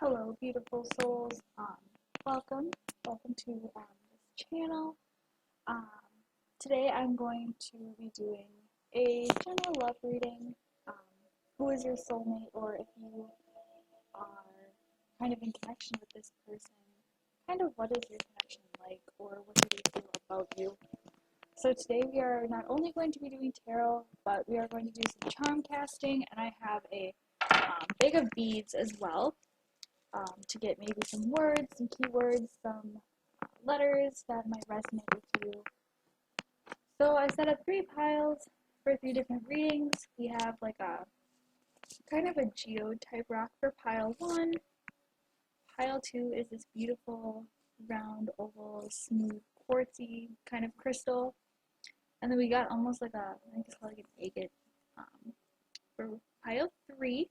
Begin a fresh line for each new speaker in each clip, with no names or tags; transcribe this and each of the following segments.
Hello, beautiful souls. Welcome to this channel. Um, Today I'm going to be doing a general love reading. Who is your soulmate, or if you are kind of in connection with this person, kind of what is your connection like, or what do they feel about you? So today we are not only going to be doing tarot, but we are going to do some charm casting, and I have a bag of beads as well. To get maybe some words, some keywords, some letters that might resonate with you. So I set up 3 piles for 3 different readings. We have like a kind of a geode type rock for pile 1. Pile 2 is this beautiful round, oval, smooth, quartzy kind of crystal. And then we got almost like I think it's called like an agate for pile 3.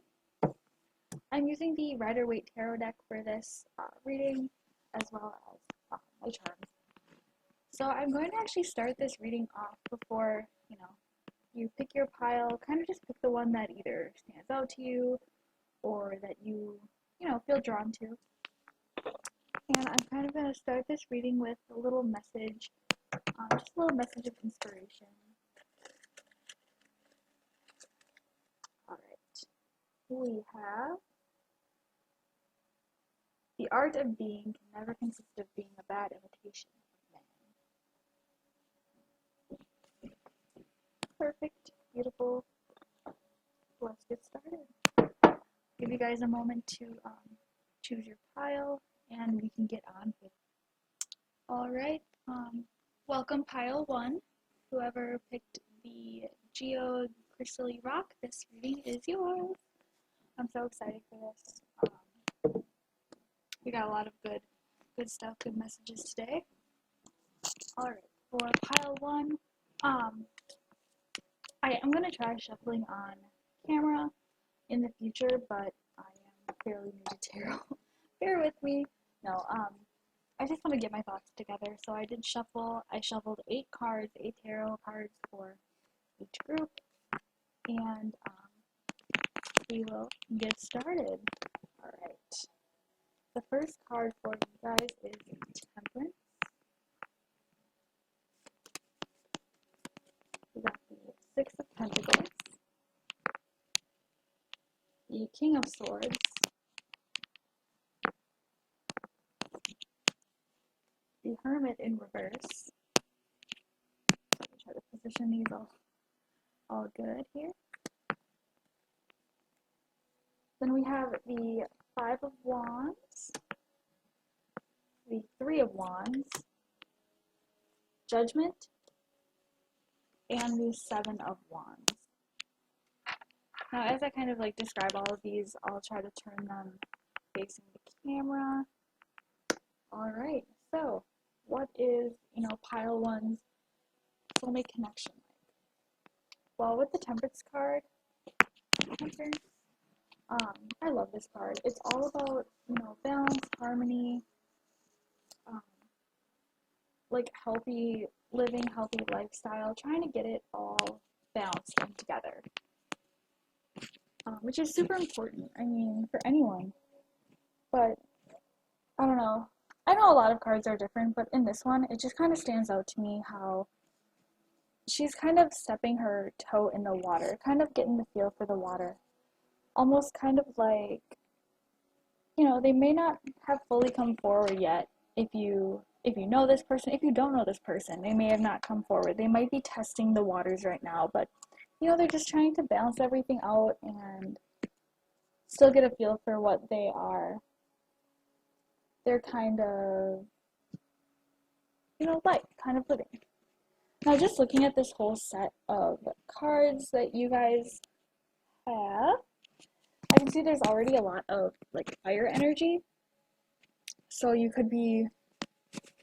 I'm using the Rider-Waite Tarot deck for this reading, as well as my charms. So I'm going to actually start this reading off before, you pick your pile. Kind of just pick the one that either stands out to you or that you feel drawn to. And I'm kind of going to start this reading with a little message, just a little message of inspiration. Alright, we have: the art of being can never consist of being a bad imitation of man. Perfect. Beautiful. Let's get started. Give you guys a moment to choose your pile, and we can get on with it. Alright. Welcome pile 1. Whoever picked the geode crystally rock, this reading is yours. I'm so excited for this. We got a lot of good stuff, good messages today. Alright, for pile 1, I am going to try shuffling on camera in the future, but I am fairly new to tarot. Bear with me. No, I just want to get my thoughts together, so I did shuffle. I shuffled 8 cards, 8 tarot cards for each group, and we will get started. Alright. The first card for you guys is Temperance. We got the 6 of Pentacles, the King of Swords, the Hermit in reverse. Let me try to position these all good here. Then we have the 5 of Wands, the 3 of Wands, Judgment, and the 7 of Wands. Now, as I kind of describe all of these, I'll try to turn them facing the camera. Alright, so what is, pile 1's soulmate connection like? Well, with the Temperance card, I love this card. It's all about, balance, harmony, healthy living, healthy lifestyle, trying to get it all balanced and together, which is super important, for anyone. But, I don't know. I know a lot of cards are different, but in this one, it just kind of stands out to me how she's kind of stepping her toe in the water, kind of getting the feel for the water. Almost kind of like, they may not have fully come forward yet. If you know this person, if you don't know this person, they may have not come forward. They might be testing the waters right now, but, they're just trying to balance everything out and still get a feel for what they are. They're kind of, kind of living. Now, just looking at this whole set of cards that you guys have, I can see there's already a lot of, fire energy. So you could be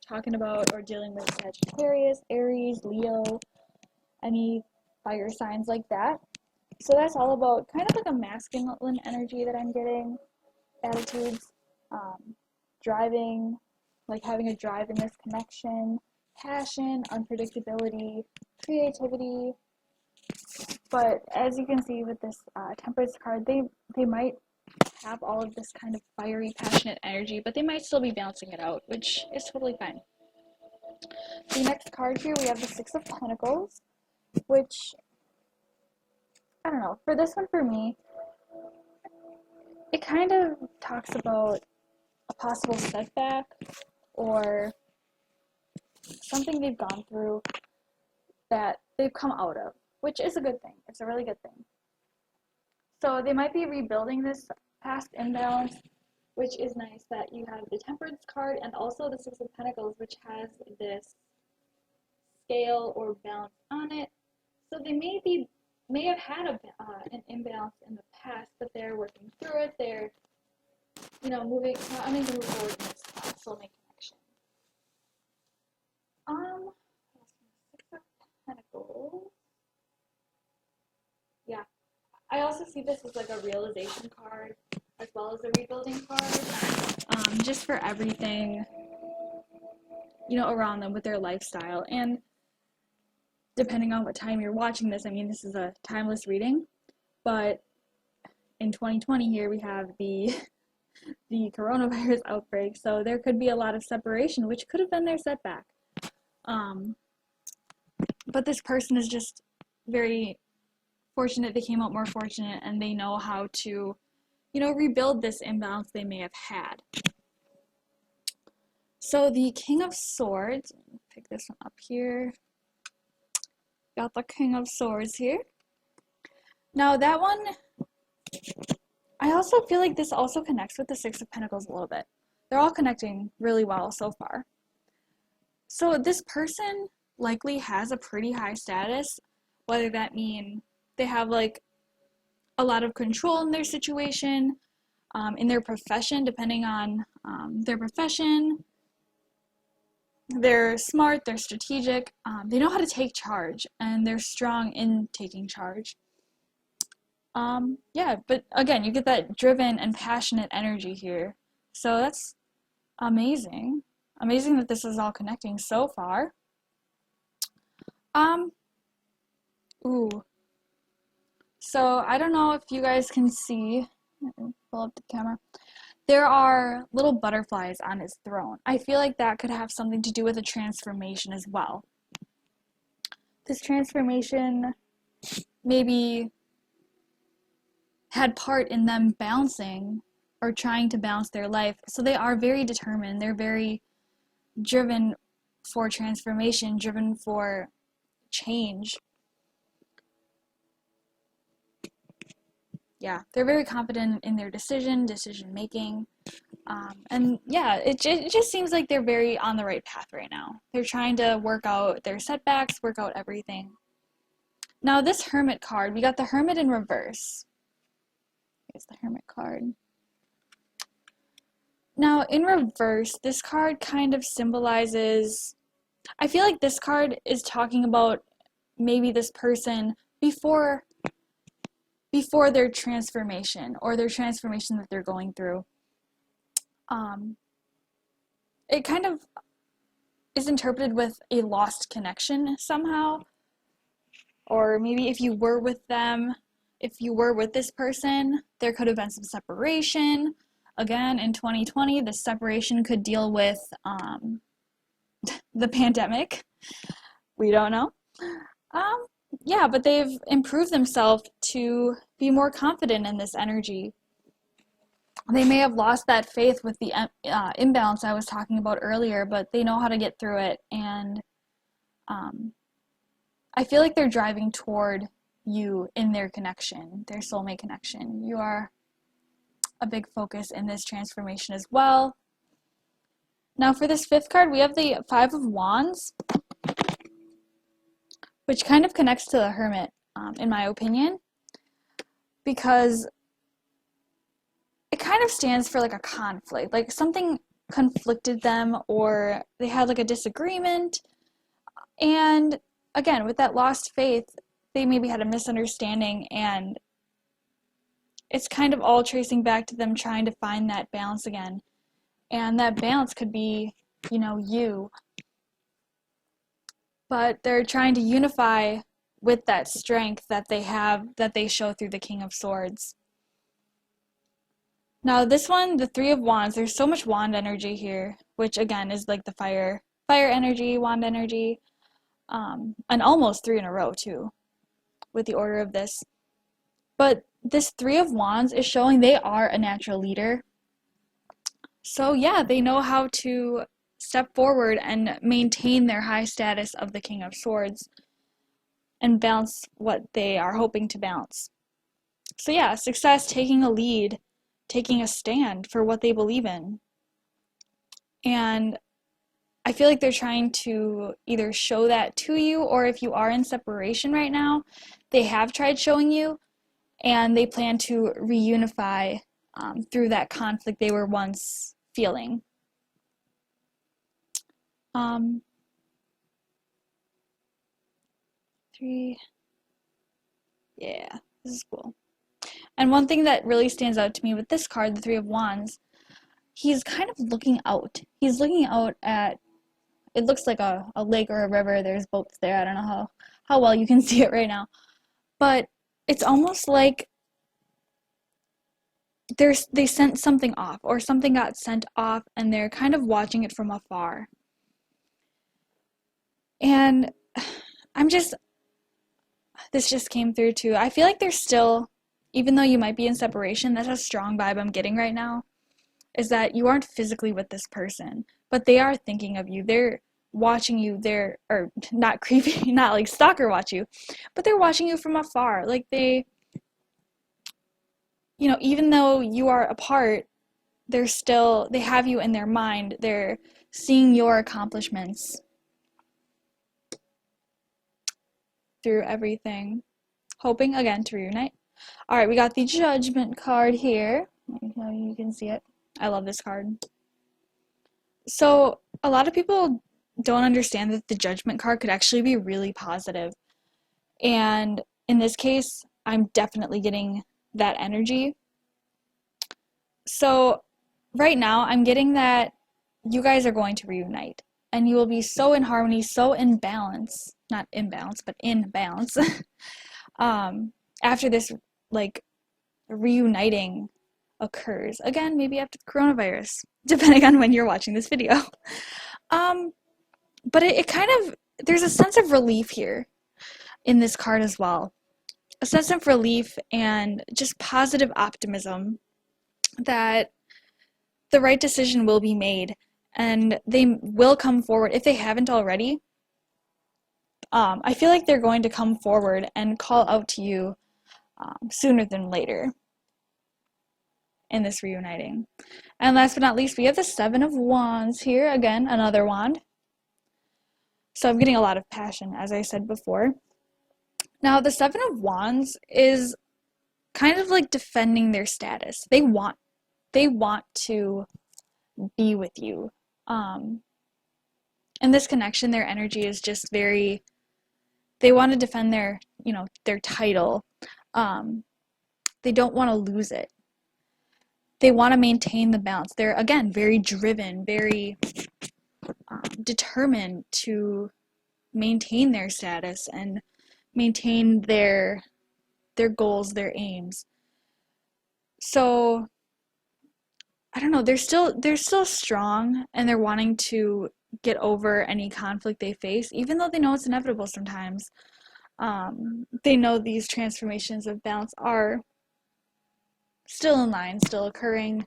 talking about or dealing with Sagittarius, Aries, Leo, any fire signs like that. So that's all about kind of like a masculine energy that I'm getting, attitudes, driving, having a drive in this connection, passion, unpredictability, creativity. But as you can see with this Temperance card, they might have all of this kind of fiery, passionate energy, but they might still be balancing it out, which is totally fine. The next card here, we have the Six of Pentacles, which, I don't know, for this one, for me, it kind of talks about a possible setback or something they've gone through that they've come out of, which is a good thing. It's a really good thing. So they might be rebuilding this past imbalance, which is nice that you have the Temperance card and also the Six of Pentacles, which has this scale or balance on it. So they may have had an imbalance in the past, but they're working through it. They're wanting to move forward in this soulmate connection. Six of Pentacles. Yeah, I also see this as like a realization card as well as a rebuilding card, just for everything, around them with their lifestyle. And depending on what time you're watching this, I mean, this is a timeless reading, but in 2020 here we have the coronavirus outbreak, so there could be a lot of separation, which could have been their setback. But this person is just very fortunate. They came out more fortunate, and they know how to, rebuild this imbalance they may have had. So the King of Swords, pick this one up here. Got the King of Swords here. Now that one, I also feel like this also connects with the Six of Pentacles a little bit. They're all connecting really well so far. So this person likely has a pretty high status, whether that mean they have like a lot of control in their situation, in their profession, depending on their profession. They're smart, they're strategic, they know how to take charge, and they're strong in taking charge. Yeah, but again, you get that driven and passionate energy here. So that's amazing. Amazing that this is all connecting so far. So I don't know if you guys can see, pull up the camera. There are little butterflies on his throne. I feel like that could have something to do with a transformation as well. This transformation maybe had part in them balancing or trying to balance their life. So they are very determined. They're very driven for transformation, driven for change. Yeah, they're very confident in their decision making. And yeah, it just seems like they're very on the right path right now. They're trying to work out their setbacks, work out everything. Now this Hermit card, we got the Hermit in reverse. Here's the Hermit card. Now in reverse, this card kind of symbolizes, I feel like this card is talking about maybe this person before their transformation or their transformation that they're going through. It kind of is interpreted with a lost connection somehow, or maybe if you were with them, if you were with this person, there could have been some separation. Again, in 2020, the separation could deal with the pandemic. We don't know. Yeah, but they've improved themselves to be more confident in this energy. They may have lost that faith with the imbalance I was talking about earlier, but they know how to get through it, and I feel like they're driving toward you in their connection, their soulmate connection. You are a big focus in this transformation as well. Now for this fifth card, we have the Five of Wands, which kind of connects to the Hermit, in my opinion, because it kind of stands for like a conflict, like something conflicted them, or they had like a disagreement, and again, with that lost faith, they maybe had a misunderstanding, and it's kind of all tracing back to them trying to find that balance again. And that balance could be, you. But they're trying to unify with that strength that they have, that they show through the King of Swords. Now this one, the Three of Wands, there's so much wand energy here, which again is like the fire energy, wand energy, and almost 3 in a row too, with the order of this. But this Three of Wands is showing they are a natural leader. So yeah, they know how to step forward and maintain their high status of the King of Swords and balance what they are hoping to balance. So yeah, success, taking a lead, taking a stand for what they believe in. And I feel like they're trying to either show that to you, or if you are in separation right now, they have tried showing you, and they plan to reunify through that conflict they were once feeling. Three. Yeah, this is cool. And one thing that really stands out to me with this card, the Three of Wands, he's kind of looking out. He's looking out at, it looks like a lake or a river. There's boats there. I don't know how well you can see it right now. But it's almost like they sent something off, or something got sent off, and they're kind of watching it from afar. And this just came through too. I feel like they're still, even though you might be in separation, that's a strong vibe I'm getting right now, is that you aren't physically with this person, but they are thinking of you. They're watching you. They're, or not creepy, not like stalker watch you, but they're watching you from afar. Like they, you know, even though you are apart, they have you in their mind. They're seeing your accomplishments through everything, hoping again to reunite. All right, we got the Judgment card here. You can see it. I love this card. So a lot of people don't understand that the Judgment card could actually be really positive. And in this case, I'm definitely getting that energy. So right now, I'm getting that you guys are going to reunite, and you will be so in harmony, so in balance, not imbalance, but in balance, after this, like, reuniting occurs. Again, maybe after the coronavirus, depending on when you're watching this video. But it kind of, there's a sense of relief here in this card as well. A sense of relief and just positive optimism that the right decision will be made, and they will come forward if they haven't already. I feel like they're going to come forward and call out to you sooner than later in this reuniting. And last but not least, we have the Seven of Wands here. Again, another wand. So I'm getting a lot of passion, as I said before. Now, the Seven of Wands is kind of like defending their status. They want to be with you. In this connection, their energy is just very, they want to defend their, their title. They don't want to lose it. They want to maintain the balance. They're, again, very driven, very determined to maintain their status and maintain their goals, their aims. So I don't know, they're still strong, and they're wanting to get over any conflict they face, even though they know it's inevitable sometimes. They know these transformations of balance are still in line, still occurring.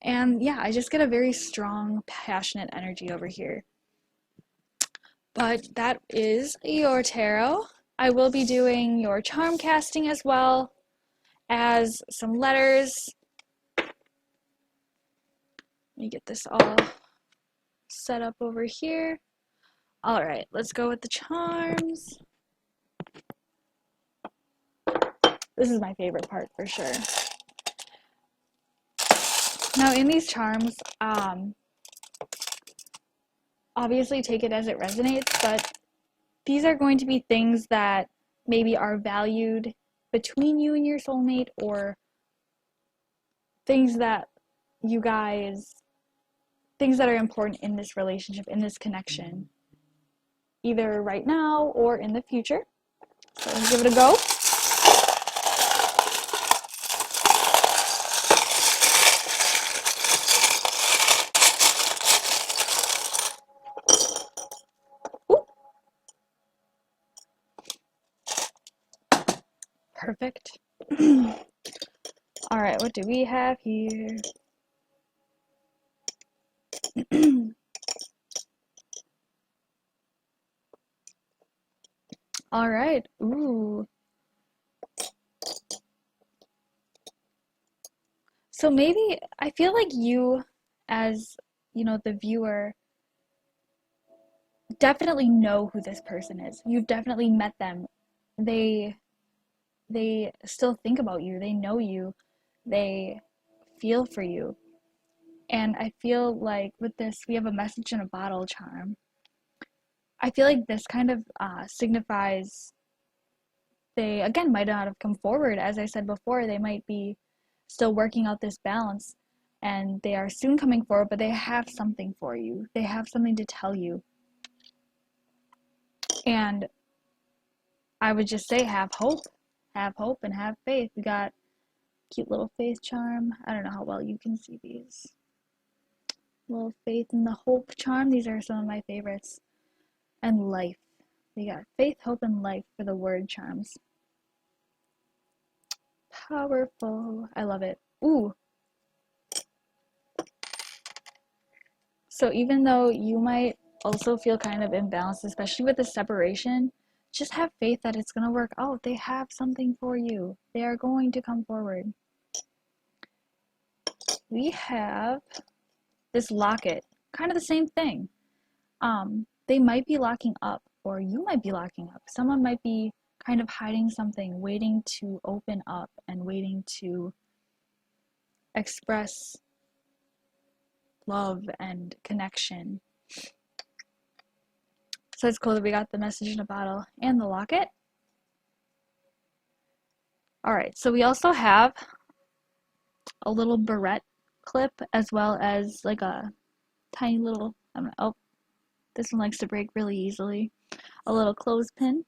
And yeah, I just get a very strong, passionate energy over here. But that is your tarot. I will be doing your charm casting as well as some letters. Let me get this all set up over here. All right, let's go with the charms. This is my favorite part for sure. Now in these charms, obviously take it as it resonates, but these are going to be things that maybe are valued between you and your soulmate, or things that are important in this relationship, in this connection, either right now or in the future. So let's give it a go. perfect. All right, what do we have here? All right. Ooh. So maybe I feel like you, as the viewer, definitely know who this person is. You've definitely met them. They they still think about you. They know you. They feel for you. And I feel like with this, we have a message in a bottle charm. I feel like this kind of signifies they, again, might not have come forward. As I said before, they might be still working out this balance and they are soon coming forward, but they have something for you. They have something to tell you. And I would just say have hope and have faith. We got cute little faith charm. I don't know how well you can see these. Little faith and the hope charm. These are some of my favorites. And life. We got faith, hope, and life for the word charms. Powerful. I love it. Ooh. So even though you might also feel kind of imbalanced, especially with the separation, just have faith that it's going to work out. They have something for you. They are going to come forward. We have this locket. Kind of the same thing. They might be locking up, or you might be locking up. Someone might be kind of hiding something, waiting to open up and waiting to express love and connection. So it's cool that we got the message in a bottle and the locket. Alright, so we also have a little barrette clip as well as like a tiny little, oh, this one likes to break really easily, a little clothespin.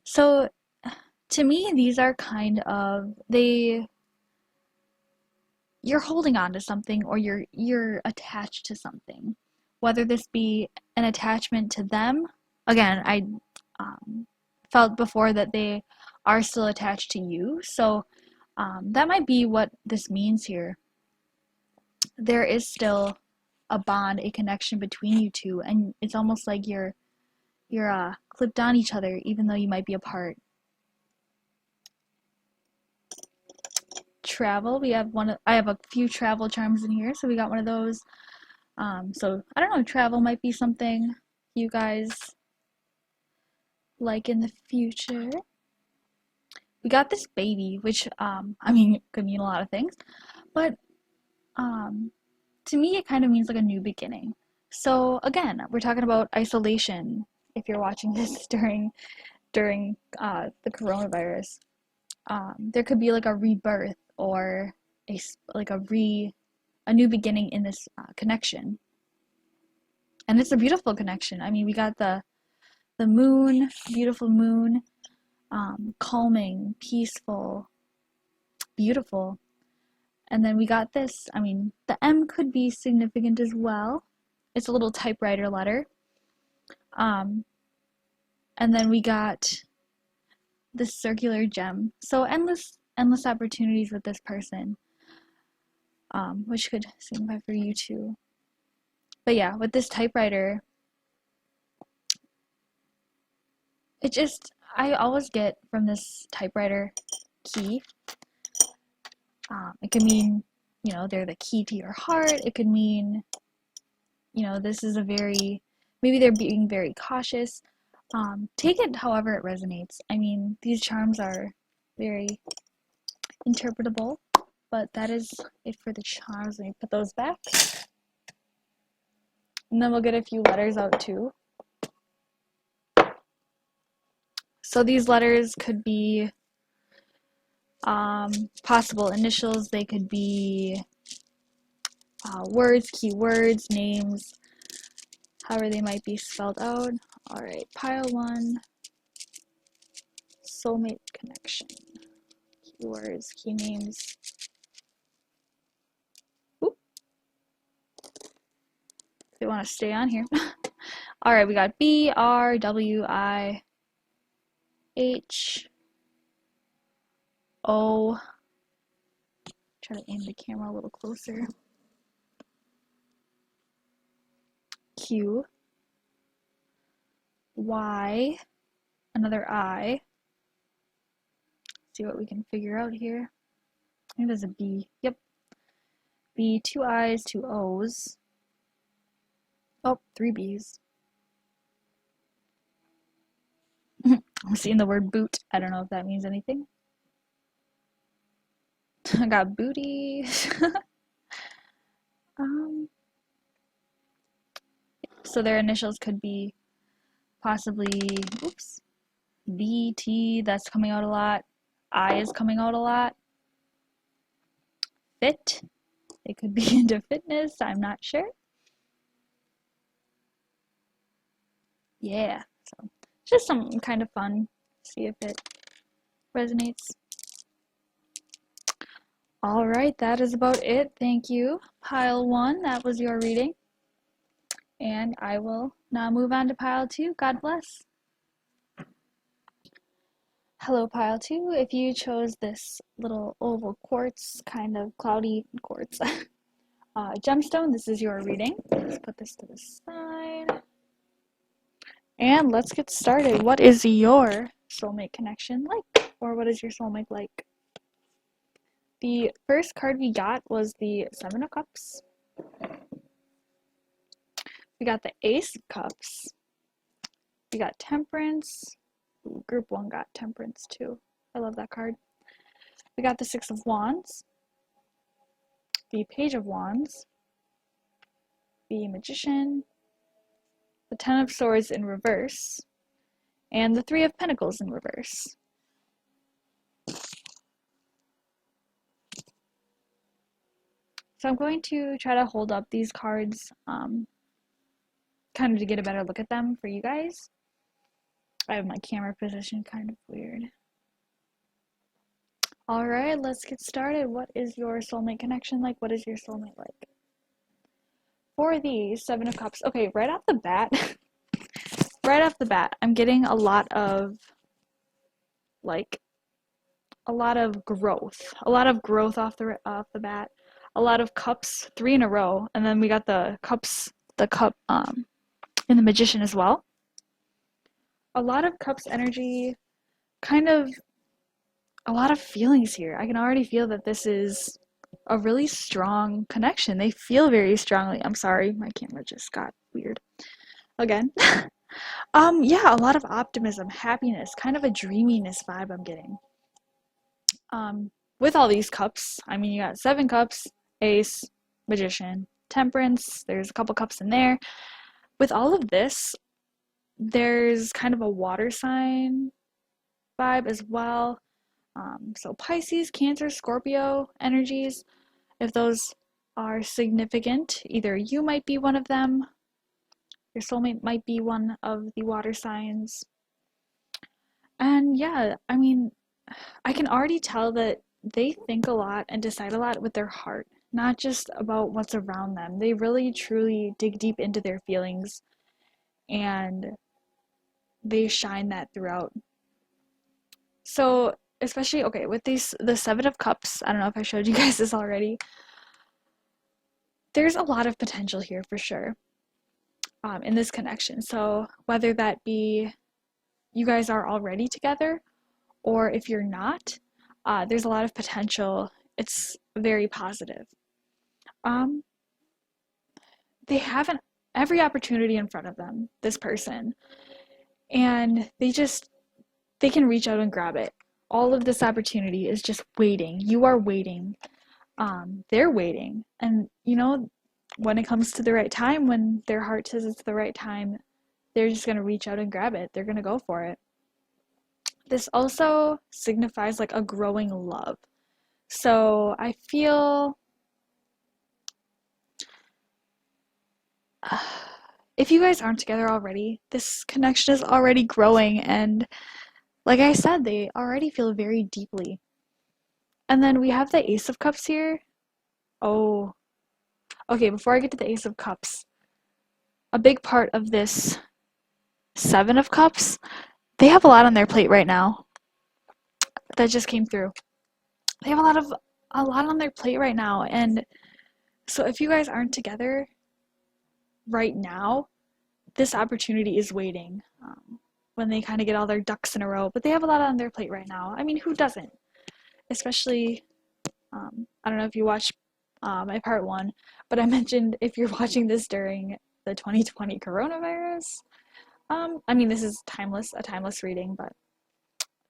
So to me, these are kind of, you're holding on to something or you're attached to something. Whether this be an attachment to them, again, I felt before that they are still attached to you, so that might be what this means here. There is still a bond, a connection between you two, and it's almost like you're clipped on each other even though you might be apart. Travel, I have a few travel charms in here, so we got one of those. So I don't know, travel might be something you guys like in the future. We got this baby, which could mean a lot of things, but to me it kind of means like a new beginning. So again, we're talking about isolation. If you're watching this during the coronavirus, there could be like a rebirth or a new beginning in this connection. And it's a beautiful connection. I mean, we got the moon, beautiful moon, calming, peaceful, beautiful. And then we got this, the M could be significant as well. It's a little typewriter letter. And then we got this circular gem. So endless opportunities with this person, which could signify for you too. But yeah, with this typewriter, I always get from this typewriter key. It could mean, they're the key to your heart. It could mean, this is maybe they're being very cautious. Take it however it resonates. I mean, these charms are very interpretable, but that is it for the charms. Let me put those back. And then we'll get a few letters out too. So these letters could be possible initials. They could be words, keywords, names, however they might be spelled out. Alright, pile one. Soulmate connection. Keywords, key names. Oop. They want to stay on here. Alright, we got B, R, W, I, H, O. Try to aim the camera a little closer. Q. Y. Another I. See what we can figure out here. I think there's a B. Yep. B, 2 I's, 2 O's. Oh, 3 B's. I'm seeing the word boot. I don't know if that means anything. I got booty. So their initials could be possibly, oops, B, T, that's coming out a lot. I is coming out a lot. Fit, they could be into fitness, I'm not sure. Yeah, so just something kind of fun. See if it resonates. All right, that is about it. Thank you. Pile 1, that was your reading. And I will now move on to pile 2. God bless. Hello, pile 2. If you chose this little oval quartz, kind of cloudy quartz gemstone, this is your reading. Let's put this to the side. And let's get started. What is your soulmate connection like? Or what is your soulmate like? The first card we got was the 7 of Cups. We got the Ace of Cups. We got Temperance. Ooh, group 1 got Temperance too. I love that card. We got the 6 of Wands. The Page of Wands. The Magician. The 10 of Swords in reverse. And the 3 of Pentacles in reverse. So I'm going to try to hold up these cards kind of to get a better look at them for you guys. I have my camera position kind of weird. Alright, let's get started. What is your soulmate connection like? What is your soulmate like? For the 7 of Cups, okay, right off the bat, I'm getting a lot of growth. A lot of growth off the bat. A lot of cups, 3 in a row, and then we got the cup in the Magician as well. A lot of cups energy, kind of a lot of feelings here. I can already feel that this is a really strong connection. They feel very strongly. I'm sorry, my camera just got weird again. Yeah, a lot of optimism, happiness, kind of a dreaminess vibe I'm getting. With all these cups, I mean, you got 7 cups, Ace, Magician, Temperance, there's a couple cups in there. With all of this, there's kind of a water sign vibe as well. So Pisces, Cancer, Scorpio energies, if those are significant, either you might be one of them, your soulmate might be one of the water signs. And yeah, I mean, I can already tell that they think a lot and decide a lot with their heart, not just about what's around them. They really truly dig deep into their feelings and they shine that throughout. So especially, okay, with the 7 of Cups, I don't know if I showed you guys this already, there's a lot of potential here for sure in this connection. So whether that be you guys are already together or if you're not, there's a lot of potential. It's very positive. They have every opportunity in front of them, this person, and they can reach out and grab it. All of this opportunity is just waiting. You are waiting. They're waiting. And, you know, when it comes to the right time, when their heart says it's the right time, they're just going to reach out and grab it. They're going to go for it. This also signifies like a growing love. So I feel if you guys aren't together already, this connection is already growing, and like I said, they already feel very deeply. And then we have the Ace of Cups here. Oh, okay, before I get to the Ace of Cups, a big part of this 7 of Cups, they have a lot on their plate right now. That just came through. they have a lot on their plate right now. And so if you guys aren't together right now, this opportunity is waiting, when they kind of get all their ducks in a row. But they have a lot on their plate right now. I mean, who doesn't? Especially, I don't know if you watched my part one, but I mentioned if you're watching this during the 2020 coronavirus. I mean, this is a timeless reading, but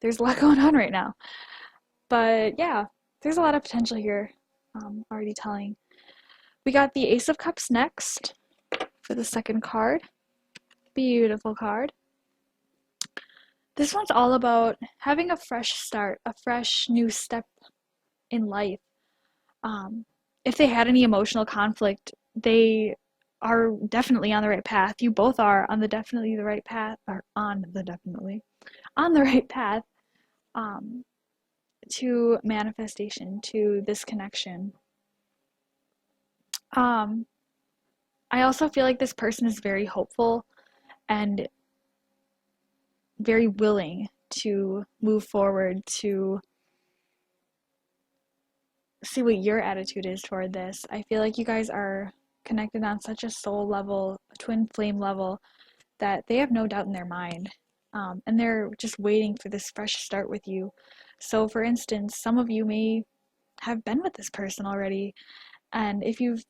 there's a lot going on right now. But yeah, there's a lot of potential here, already telling. We got the Ace of Cups next for the second card. Beautiful card. This one's all about having a fresh start, a fresh new step in life. If they had any emotional conflict, they are definitely on the right path. You both are on the definitely the right path, or on the right path, to manifestation, to this connection. I also feel like this person is very hopeful and very willing to move forward, to see what your attitude is toward this. I feel like you guys are connected on such a soul level, a twin flame level, that they have no doubt in their mind. And they're just waiting for this fresh start with you. So, for instance, some of you may have been with this person already, and if you've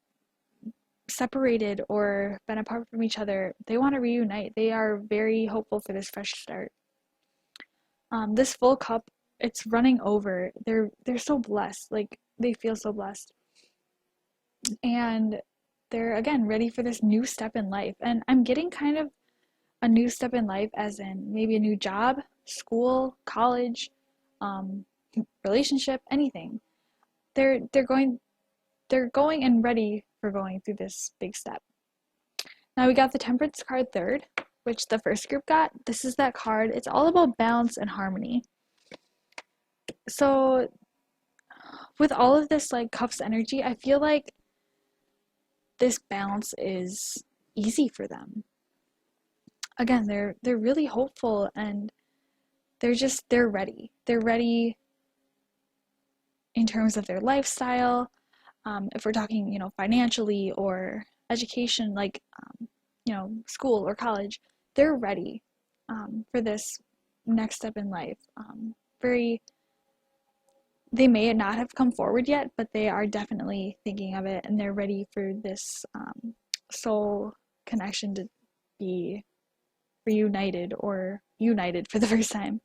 separated or been apart from each other, they want to reunite. They are very hopeful for this fresh start. This full cup, it's running over. They're so blessed. Like, they feel so blessed, and they're again ready for this new step in life. And I'm getting kind of a new step in life, as in maybe a new job, school, college, um, relationship, anything. They're they're going they're going and ready for going through this big step. Now we got the Temperance card third, which the first group got. This is that card. It's all about balance and harmony. So with all of this like cups energy, I feel like this balance is easy for them. Again, they're really hopeful, and they're ready. They're ready in terms of their lifestyle. If we're talking, financially or education, like, school or college, they're ready, for this next step in life. Very, they may not have come forward yet, but they are definitely thinking of it, and they're ready for this, soul connection to be reunited or united for the first time.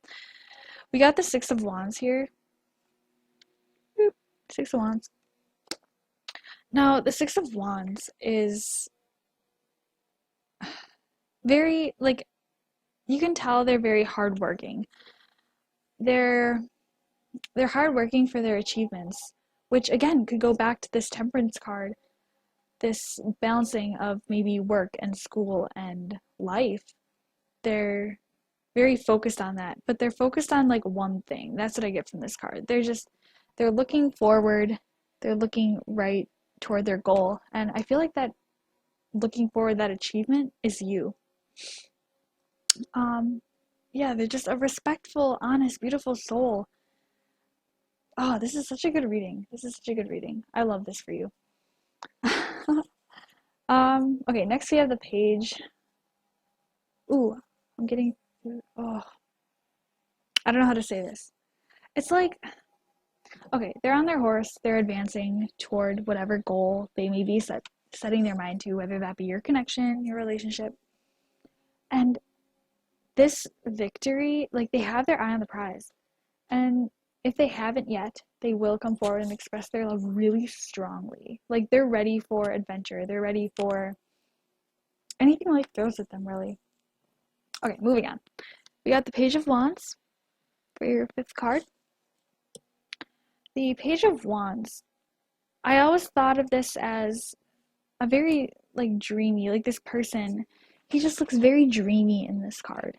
We got the Six of Wands here. Boop, Six of Wands. Now, the Six of Wands is very, like, you can tell they're very hardworking. They're hardworking for their achievements, which again could go back to this Temperance card, this balancing of maybe work and school and life. They're very focused on that, but they're focused on like one thing. That's what I get from this card. They're looking forward, they're looking right toward their goal, and I feel like that looking forward, that achievement is you. Yeah, they're just a respectful, honest, beautiful soul. Oh, this is such a good reading. I love this for you. Okay, next we have the page. Ooh, I'm getting, oh, I don't know how to say this. It's like, okay, they're on their horse, they're advancing toward whatever goal they may be setting their mind to, whether that be your connection, your relationship. And this victory, like, they have their eye on the prize. And if they haven't yet, they will come forward and express their love really strongly. Like, they're ready for adventure. They're ready for anything life throws at them, really. Okay, moving on. We got the Page of Wands for your fifth card. The Page of Wands, I always thought of this as a very, like, dreamy, like, this person, he just looks very dreamy in this card.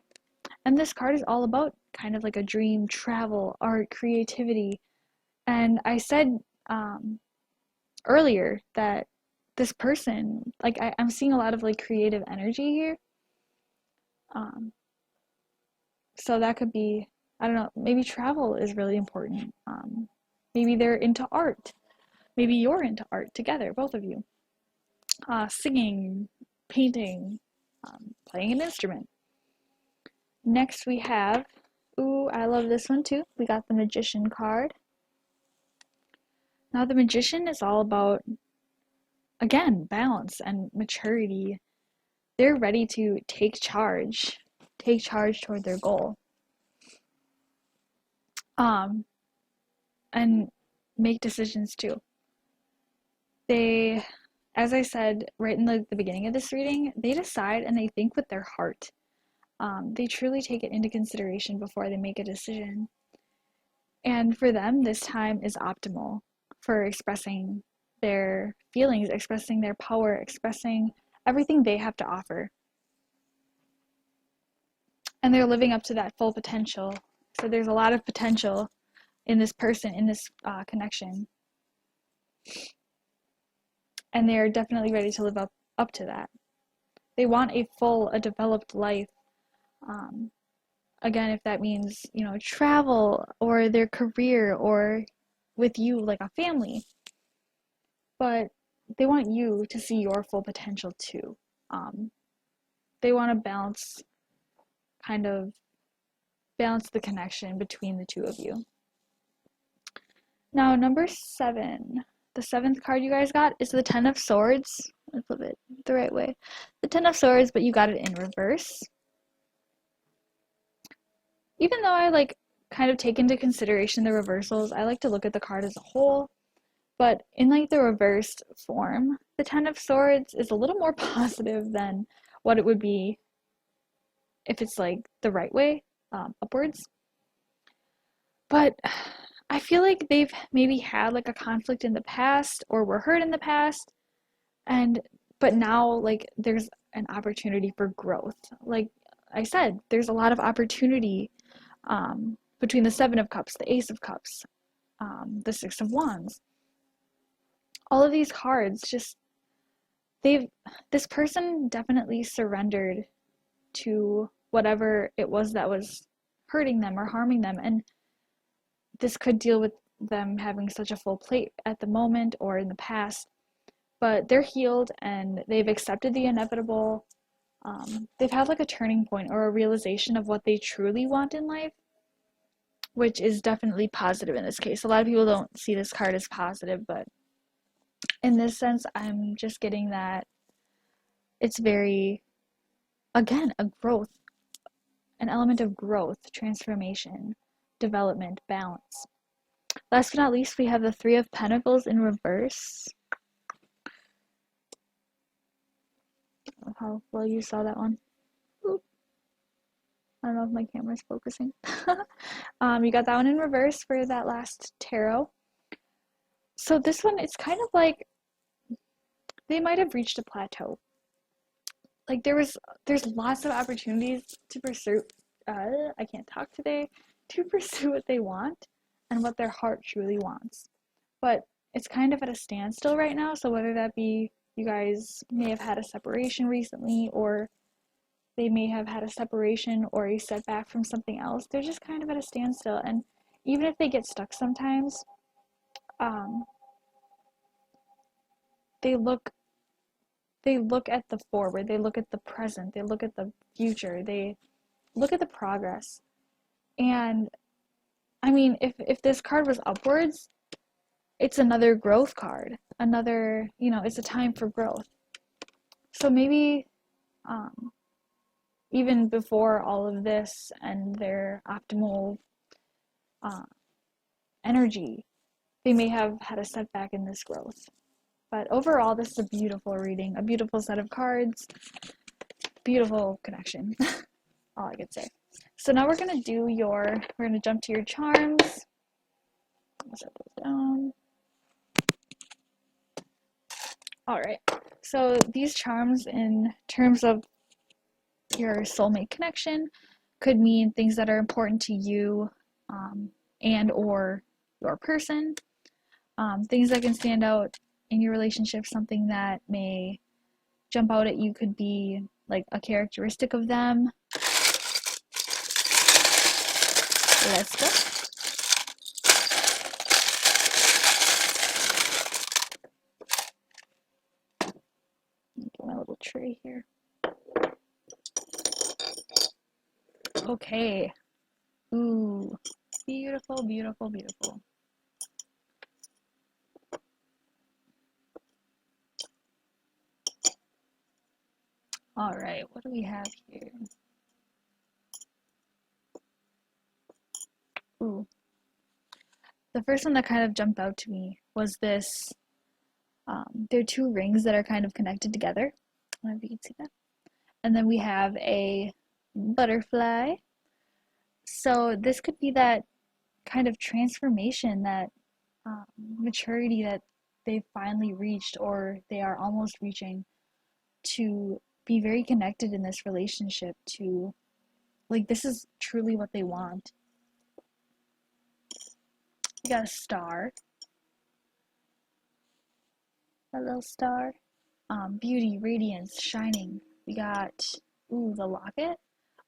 And this card is all about kind of like a dream, travel, art, creativity. And I said, earlier that this person, like, I'm seeing a lot of like creative energy here. So that could be, I don't know, maybe travel is really important. Maybe they're into art. Maybe you're into art together, both of you. Singing, painting, playing an instrument. Next we have, ooh, I love this one too. We got the Magician card. Now the Magician is all about, again, balance and maturity. They're ready to take charge toward their goal. And make decisions too. They, as I said right in the beginning of this reading, they decide and they think with their heart. They truly take it into consideration before they make a decision. And for them, this time is optimal for expressing their feelings, expressing their power, expressing everything they have to offer. And they're living up to that full potential. So there's a lot of potential in this person, in this connection. And they're definitely ready to live up to that. They want a developed life. Again, if that means, travel or their career or with you, like a family. But they want you to see your full potential too. They want to balance the connection between the two of you. Now, number 7. The 7th card you guys got is the 10 of Swords. I'll flip it the right way. The 10 of Swords, but you got it in reverse. Even though I kind of take into consideration the reversals, I like to look at the card as a whole. But in the reversed form, the 10 of Swords is a little more positive than what it would be if it's the right way, upwards. But I feel like they've maybe had a conflict in the past or were hurt in the past, but now there's an opportunity for growth. Like I said, there's a lot of opportunity between the 7 of Cups, the Ace of Cups, the 6 of Wands. All of these cards this person definitely surrendered to whatever it was that was hurting them or harming them, and this could deal with them having such a full plate at the moment or in the past, but they're healed and they've accepted the inevitable. They've had a turning point or a realization of what they truly want in life, which is definitely positive in this case. A lot of people don't see this card as positive, but in this sense, I'm just getting that it's very, again, a growth, an element of growth, transformation, development, balance. Last but not least, we have the 3 of Pentacles in reverse. How well you saw that one. Oop. I don't know if my camera's focusing. You got that one in reverse for that last tarot. So this one, it's kind of like they might have reached a plateau. There's lots of opportunities to pursue, I can't talk today, to pursue what they want and what their heart truly wants. But it's kind of at a standstill right now, so whether that be you guys may have had a separation recently, or they may have had a separation or a setback from something else, they're just kind of at a standstill. And even if they get stuck sometimes, they look at the forward, they look at the present, they look at the future, they look at the progress. And I mean, if this card was upwards, it's another growth card, it's a time for growth. So maybe even before all of this and their optimal energy, they may have had a setback in this growth. But overall, this is a beautiful reading, a beautiful set of cards, beautiful connection. All I could say. So now we're gonna jump to your charms. I'll set those down. All right. So these charms, in terms of your soulmate connection, could mean things that are important to you, and or your person. Things that can stand out in your relationship, something that may jump out at you could be a characteristic of them. Let's go. tray here. Okay. Ooh, beautiful, beautiful, beautiful. All right, what do we have here? Ooh. The first one that kind of jumped out to me was this. There are two rings that are kind of connected together. I don't know if you can see that. And then we have a butterfly. So this could be that kind of transformation, that maturity that they've finally reached, or they are almost reaching, to be very connected in this relationship, to, like, this is truly what they want. We got a star. A little star. Beauty, radiance, shining. We got, ooh, the locket.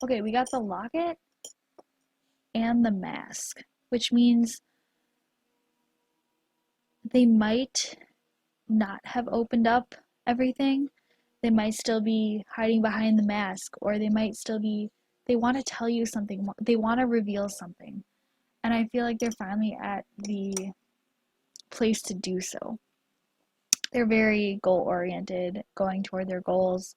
Okay, we got the locket and the mask, which means they might not have opened up everything. They might still be hiding behind the mask, or they might still be, they want to tell you something, they want to reveal something. And I feel like they're finally at the place to do so. They're very goal-oriented, going toward their goals.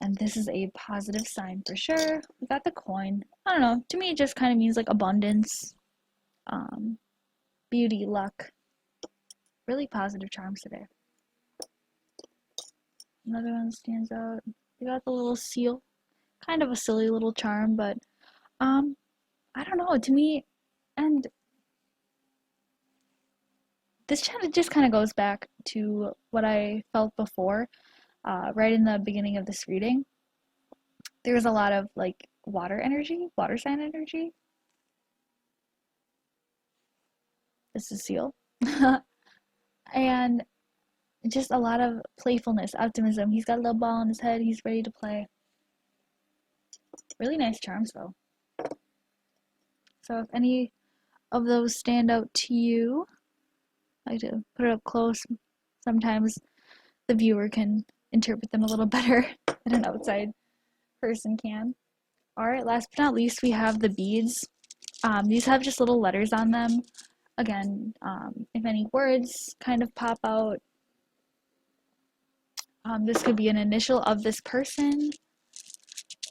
And this is a positive sign for sure. We got the coin. I don't know. To me, it just kind of means like abundance, beauty, luck. Really positive charms today. Another one stands out. We got the little seal. Kind of a silly little charm, but I don't know. To me, and this just kind of goes back to what I felt before, right in the beginning of this reading. There was a lot of like water energy, water sign energy. This is seal. And just a lot of playfulness, optimism. He's got a little ball on his head. He's ready to play. Really nice charms, though. So if any of those stand out to you, I like to put it up close. Sometimes the viewer can interpret them a little better than an outside person can. Alright, last but not least, we have the beads. These have just little letters on them. Again, if any words kind of pop out, this could be an initial of this person,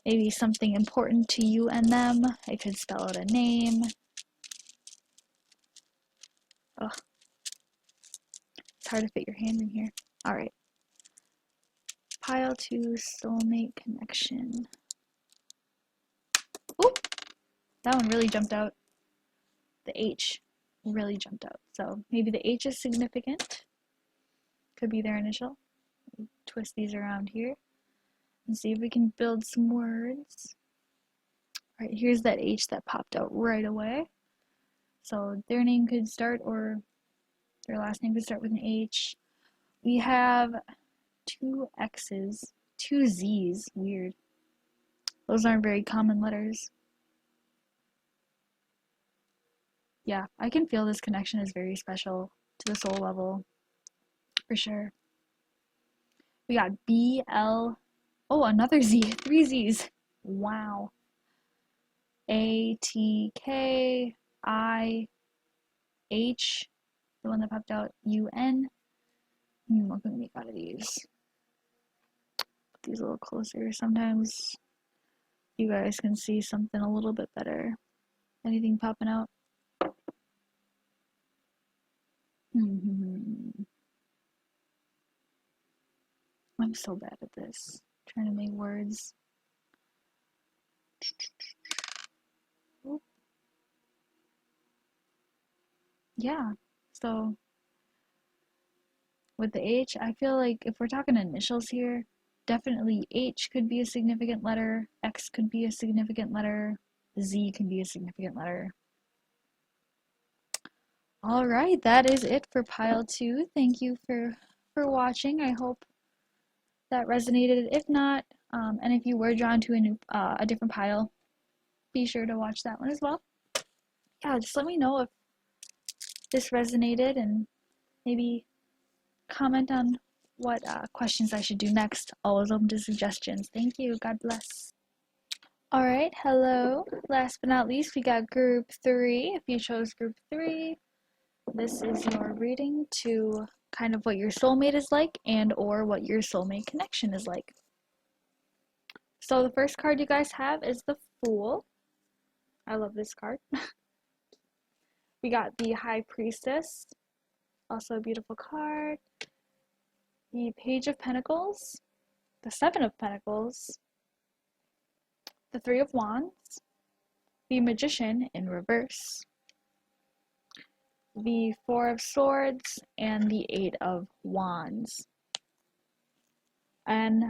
maybe something important to you and them. It could spell out a name. Ugh. It's hard to fit your hand in here. Alright. Pile 2, soulmate connection. Oop! That one really jumped out. The H really jumped out. So maybe the H is significant. Could be their initial. Twist these around here and see if we can build some words. Alright, here's that H that popped out right away. So their name could start, or their last name could start with an H. We have 2 X's, 2 Z's. Weird. Those aren't very common letters. Yeah, I can feel this connection is very special to the soul level, for sure. We got B, L, oh, another Z, 3 Z's. Wow. A, T, K, I, H, the one that popped out, U, N. What can we make out of these? Put these a little closer. Sometimes you guys can see something a little bit better. Anything popping out? I'm so bad at this. Trying to make words. Yeah, so with the H, I feel like if we're talking initials here, definitely H could be a significant letter, X could be a significant letter, Z can be a significant letter. Alright, that is it for pile 2. Thank you for watching. I hope that resonated. If not, and if you were drawn to a different pile, be sure to watch that one as well. Yeah, just let me know if this resonated, and maybe comment on what questions I should do next. Always open to suggestions. Thank you. God bless. All right. Hello. Last but not least, we got group 3. If you chose group 3, this is your reading to kind of what your soulmate is like and or what your soulmate connection is like. So the first card you guys have is the Fool. I love this card. We got the High Priestess, also a beautiful card. The Page of Pentacles, the Seven of Pentacles, the Three of Wands, the Magician in reverse, the Four of Swords, and the Eight of Wands. And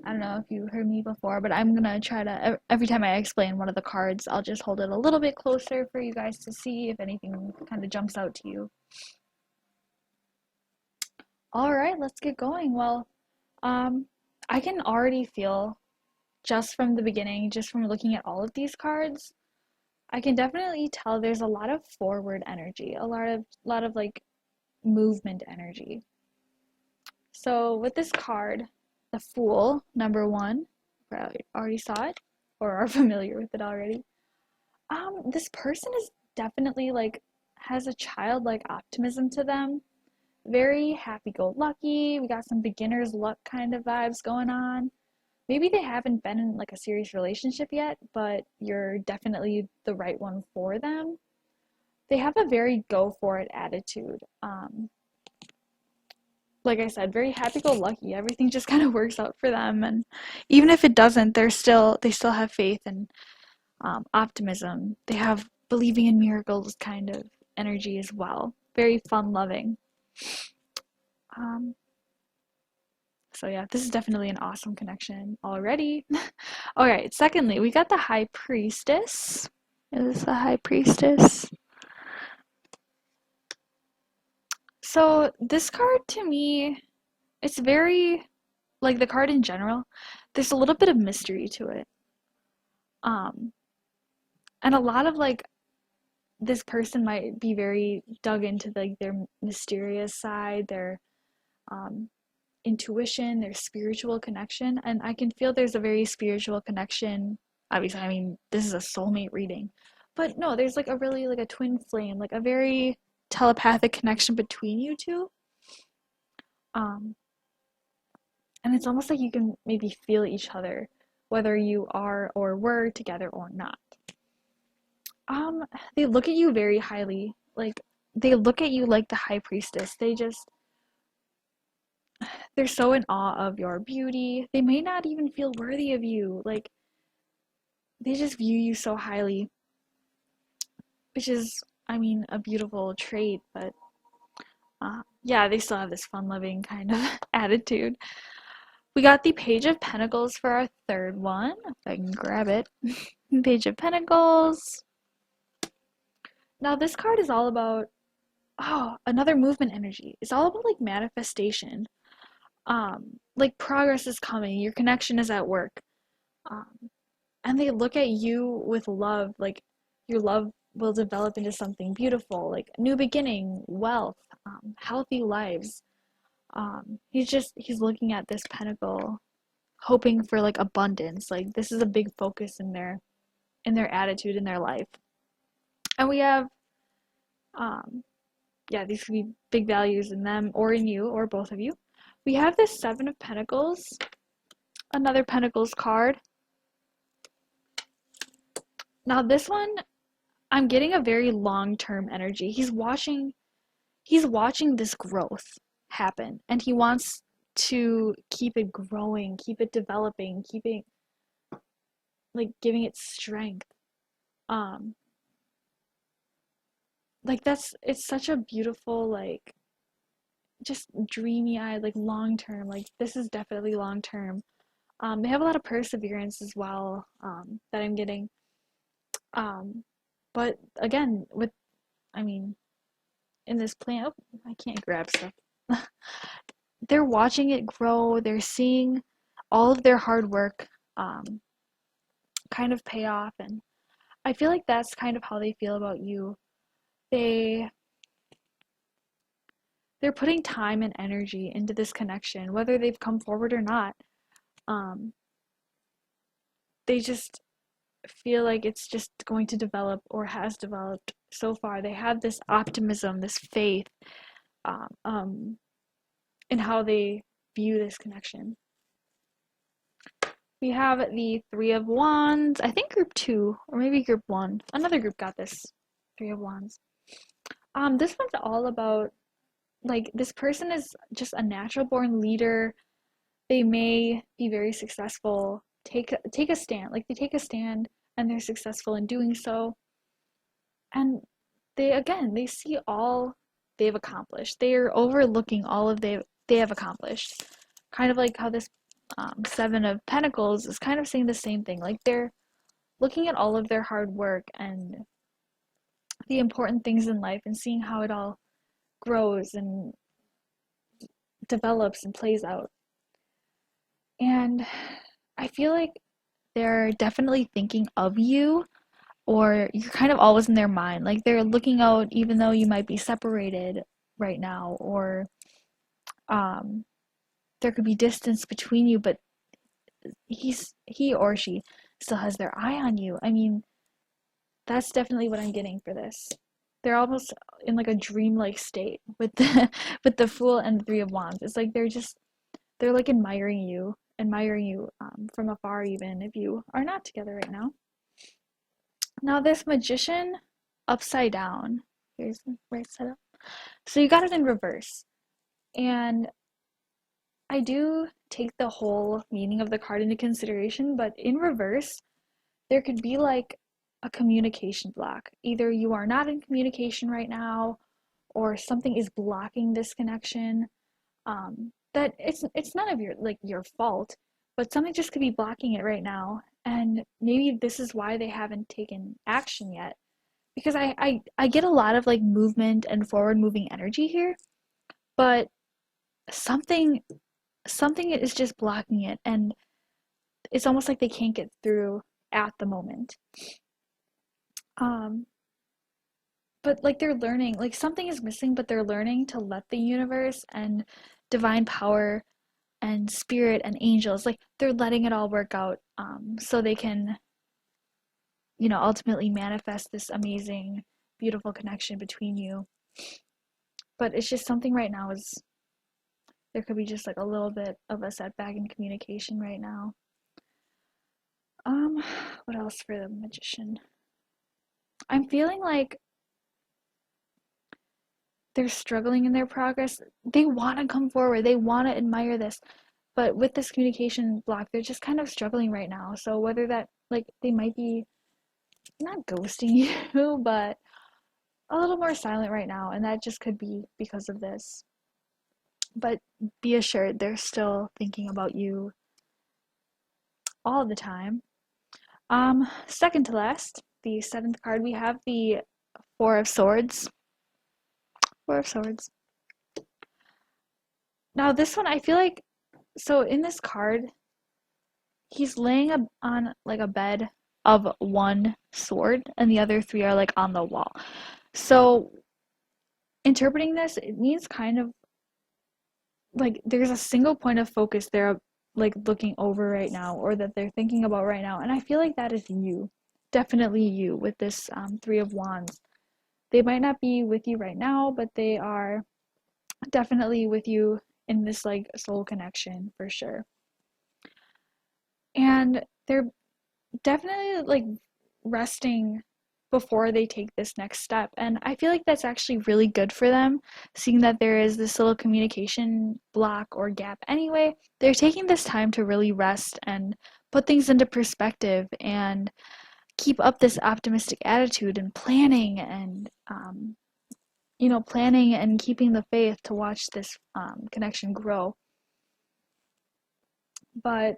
I don't know if you heard me before, but I'm gonna try to, every time I explain one of the cards, I'll just hold it a little bit closer for you guys to see if anything kind of jumps out to you. All right, let's get going. Well, I can already feel just from the beginning, just from looking at all of these cards, I can definitely tell there's a lot of forward energy, a lot of like movement energy. So with this card, the Fool, number 1, probably already saw it or are familiar with it already. This person is definitely like has a childlike optimism to them. Very happy-go-lucky. We got some beginner's luck kind of vibes going on. Maybe they haven't been in like a serious relationship yet, but you're definitely the right one for them. They have a very go for it attitude. Like I said, very happy-go-lucky. Everything just kind of works out for them, and even if it doesn't, they still have faith and optimism. They have believing in miracles kind of energy as well. Very fun-loving. So yeah, this is definitely an awesome connection already. Alright, secondly, we got the High Priestess. Is this the High Priestess? So this card to me, it's very, like the card in general, there's a little bit of mystery to it. And a lot of like, this person might be very dug into like their mysterious side, their intuition, their spiritual connection, and I can feel there's a very spiritual connection. Obviously, I mean, this is a soulmate reading, but no, there's like a really like a twin flame, like a very telepathic connection between you two. And it's almost like you can maybe feel each other, whether you are or were together or not. They look at you very highly, like they look at you like the High Priestess. They're so in awe of your beauty. They may not even feel worthy of you. Like, they just view you so highly, which is, I mean, a beautiful trait, but yeah, they still have this fun-loving kind of attitude. We got the Page of Pentacles for our third one, if I can grab it. Page of Pentacles. Now, this card is all about, another movement energy. It's all about, like, manifestation. Like, progress is coming. Your connection is at work. And they look at you with love, like your love will develop into something beautiful, like a new beginning, wealth, healthy lives. He's looking at this pentacle, hoping for like abundance. Like this is a big focus in their attitude in their life. And we have, yeah, these could be big values in them or in you or both of you. We have this Seven of Pentacles, another Pentacles card. Now this one, I'm getting a very long-term energy. He's watching this growth happen, and he wants to keep it growing, keep it developing, keeping like giving it strength. Like it's such a beautiful, like just dreamy-eyed, like long-term, like this is definitely long-term. They have a lot of perseverance as well, that I'm getting. But again, I mean, in this plant, oh, I can't grab stuff. They're watching it grow. They're seeing all of their hard work kind of pay off, and I feel like that's kind of how they feel about you. They they're putting time and energy into this connection, whether they've come forward or not. Um, they just feel like it's just going to develop or has developed so far. They have this optimism, this faith um, um, in how they view this connection. We have the Three of Wands. I think group 2 or maybe group 1. Another group got this. Three of Wands. This one's all about like this person is just a natural born leader. They may be very successful. Take a stand. Like they take a stand and they're successful in doing so. And they see all they've accomplished. They are overlooking all of they have accomplished. Kind of like how this Seven of Pentacles is kind of saying the same thing. Like they're looking at all of their hard work and the important things in life and seeing how it all grows and develops and plays out. And I feel like they're definitely thinking of you, or you're kind of always in their mind. Like they're looking out even though you might be separated right now, or um, there could be distance between you, but he or she still has their eye on you. I mean, that's definitely what I'm getting for this. They're almost in like a dreamlike state with the with the Fool and the Three of Wands. It's like they're like admiring you from afar, even if you are not together right now. Now this Magician upside down. Here's the right side up. So you got it in reverse, and I do take the whole meaning of the card into consideration, but in reverse, there could be like a communication block. Either you are not in communication right now, or something is blocking this connection. That it's none of your fault, but something just could be blocking it right now, and maybe this is why they haven't taken action yet. Because I get a lot of like movement and forward moving energy here, but something is just blocking it, and it's almost like they can't get through at the moment. Um, but like they're learning, like something is missing, but they're learning to let the universe and divine power and spirit and angels, like they're letting it all work out, so they can, ultimately manifest this amazing, beautiful connection between you. But it's just something right now is there could be just like a little bit of a setback in communication right now. What else for the Magician? I'm feeling like they're struggling in their progress. They want to come forward. They want to admire this. But with this communication block, they're just kind of struggling right now. So whether that, like, they might be not ghosting you, but a little more silent right now. And that just could be because of this. But be assured, they're still thinking about you all the time. Second to last, the seventh card, we have the Four of Swords. Four of Swords. Now this one, I feel like, so in this card, he's laying on like a bed of one sword, and the other three are like on the wall. So interpreting this, it means kind of like there's a single point of focus they're like looking over right now, or that they're thinking about right now, and I feel like that is you. Definitely you with this Three of Wands. They might not be with you right now, but they are definitely with you in this like soul connection for sure. And they're definitely like resting before they take this next step. And I feel like that's actually really good for them, seeing that there is this little communication block or gap anyway. They're taking this time to really rest and put things into perspective and keep up this optimistic attitude and planning and planning and keeping the faith to watch this connection grow. But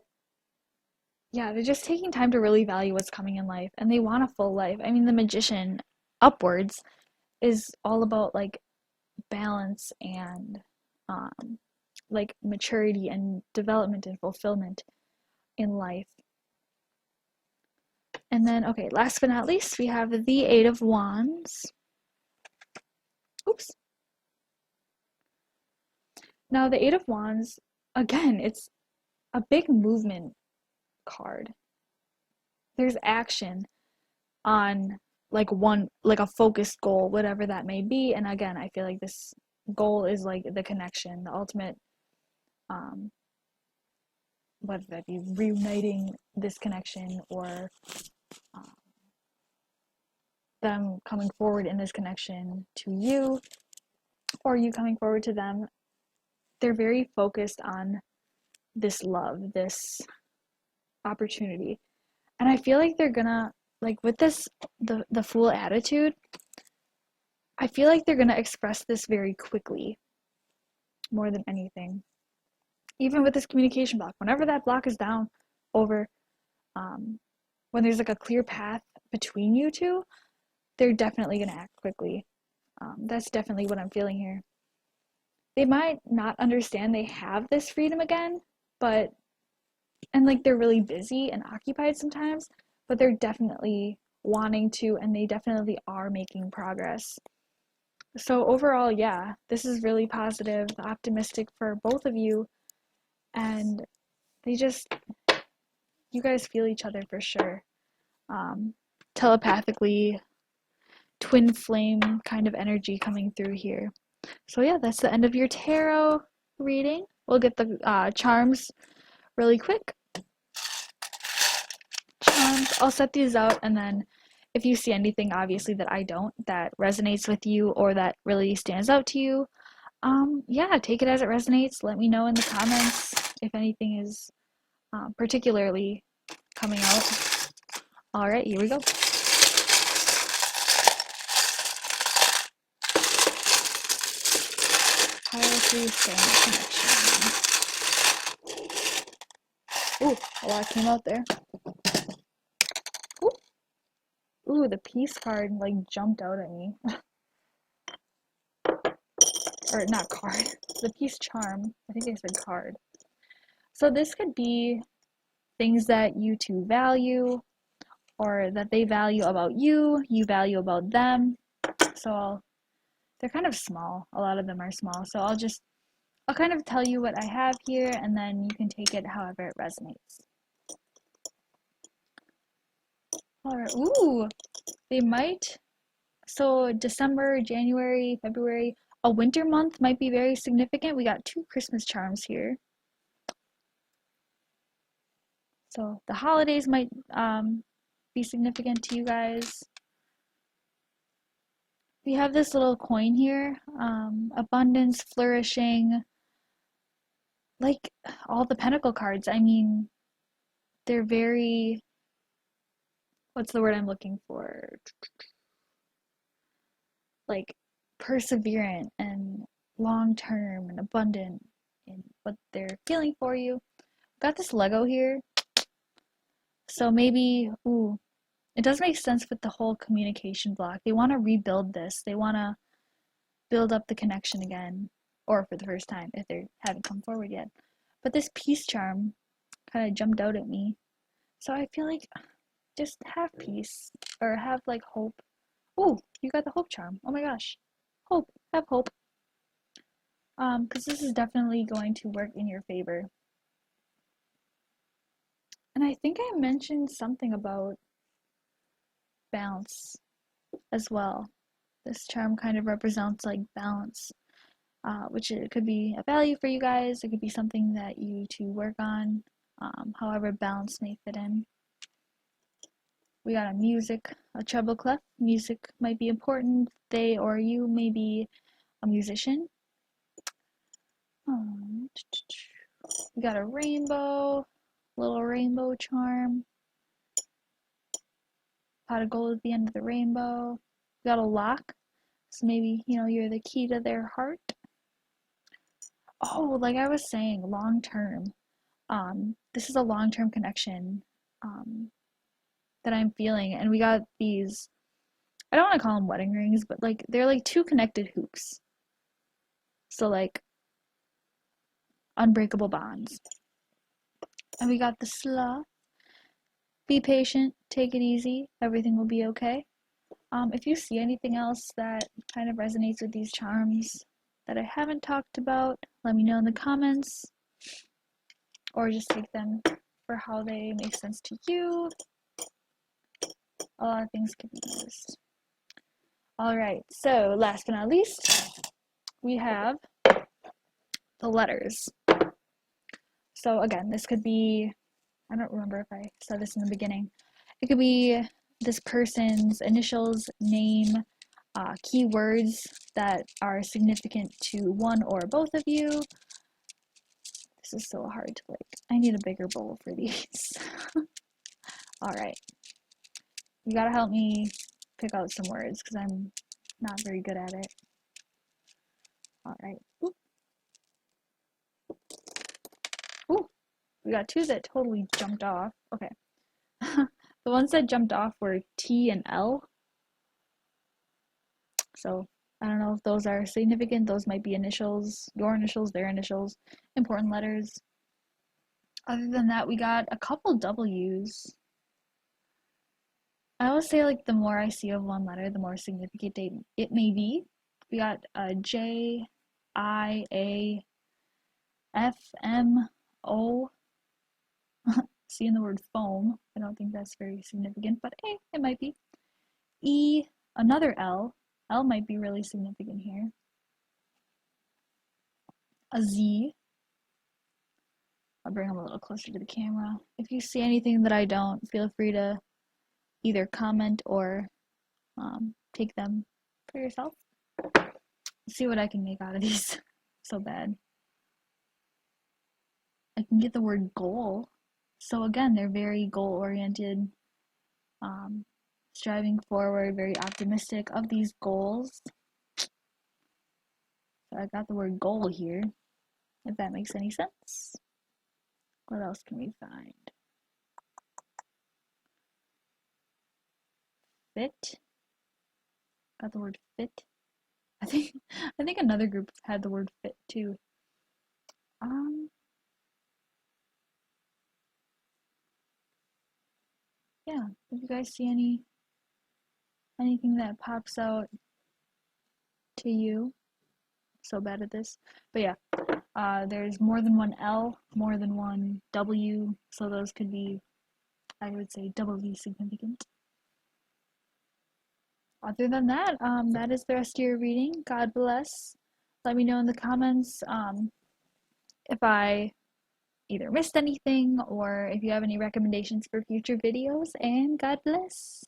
yeah, they're just taking time to really value what's coming in life, and they want a full life. I mean, the Magician upwards is all about like balance and like maturity and development and fulfillment in life. And then, okay, last but not least, we have the Eight of Wands. Oops. Now, the Eight of Wands, again, it's a big movement card. There's action on like one, like a focused goal, whatever that may be. And again, I feel like this goal is like the connection, the ultimate, whether that be reuniting this connection or um, them coming forward in this connection to you or you coming forward to them. They're very focused on this love, this opportunity. And I feel like they're gonna, like with this, the fool attitude, I feel like they're gonna express this very quickly more than anything. Even with this communication block, whenever that block is down over, when there's like a clear path between you two, they're definitely gonna act quickly. That's definitely what I'm feeling here. They might not understand they have this freedom again, but and like they're really busy and occupied sometimes, but they're definitely wanting to and they definitely are making progress. So overall, yeah, this is really positive, optimistic for both of you, and they just, you guys feel each other for sure. Telepathically, twin flame kind of energy coming through here. So yeah, that's the end of your tarot reading. We'll get the charms really quick. Charms, I'll set these out, and then if you see anything obviously that I don't, that resonates with you or that really stands out to you, yeah, take it as it resonates. Let me know in the comments if anything is particularly coming out. All right, here we go. Powerfully strong connection. Ooh, a lot came out there. Ooh, the peace card like jumped out at me. Or not card, the peace charm. I think I said card. So this could be things that you two value or that they value about you, you value about them. So they're kind of small. A lot of them are small. So I'll kind of tell you what I have here and then you can take it however it resonates. All right. Ooh, they might. So December, January, February, a winter month might be very significant. We got 2 Christmas charms here. So the holidays might be significant to you guys. We have this little coin here, abundance, flourishing, like all the pentacle cards. I mean, they're very, what's the word I'm looking for? Like perseverant and long-term and abundant in what they're feeling for you. Got this Lego here. So maybe, ooh, it does make sense with the whole communication block. They want to rebuild this. They want to build up the connection again, or for the first time if they haven't come forward yet. But this peace charm kind of jumped out at me. So I feel like just have peace or have like hope. Oh, you got the hope charm. Oh my gosh. Hope. Have hope. Because this is definitely going to work in your favor. And I think I mentioned something about balance as well. This charm kind of represents like balance, which it could be a value for you guys. It could be something that you two work on, however balance may fit in. We got a treble clef. Music might be important. They or you may be a musician. We got a rainbow, little rainbow charm. Pot of gold at the end of the rainbow. We got a lock. So maybe, you're the key to their heart. Oh, like I was saying, long term. This is a long-term connection that I'm feeling. And we got these, I don't want to call them wedding rings, but like they're like 2 connected hoops. So like unbreakable bonds. And we got the sloth. Be patient, take it easy, everything will be okay. If you see anything else that kind of resonates with these charms, that I haven't talked about, let me know in the comments, or just take them for how they make sense to you. A lot of things can be used. Alright, so last but not least, we have the letters. So again, this could be, I don't remember if I said this in the beginning, it could be this person's initials, name, keywords that are significant to one or both of you. This is so hard to I need a bigger bowl for these. Alright. You gotta help me pick out some words because I'm not very good at it. Alright. Ooh, we got two that totally jumped off. Okay. The ones that jumped off were T and L. So I don't know if those are significant. Those might be initials, your initials, their initials, important letters. Other than that, we got a couple W's. I always say the more I see of one letter, the more significant it may be. We got a J, I, A, F, M, O. Seeing the word foam, I don't think that's very significant, but hey, it might be. E, another L. L might be really significant here. A Z. I'll bring them a little closer to the camera. If you see anything that I don't, feel free to either comment or take them for yourself. Let's see what I can make out of these. So bad. I can get the word goal. So again, they're very goal-oriented, striving forward, very optimistic of these goals. So I got the word goal here, if that makes any sense. What else can we find? Fit. Got the word fit. I think another group had the word fit too. Yeah, if you guys see anything that pops out to you, so bad at this, but yeah, there's more than one L, more than one W, so those could be, I would say, doubly significant. Other than that, that is the rest of your reading. God bless. Let me know in the comments if I either missed anything or if you have any recommendations for future videos, and God bless.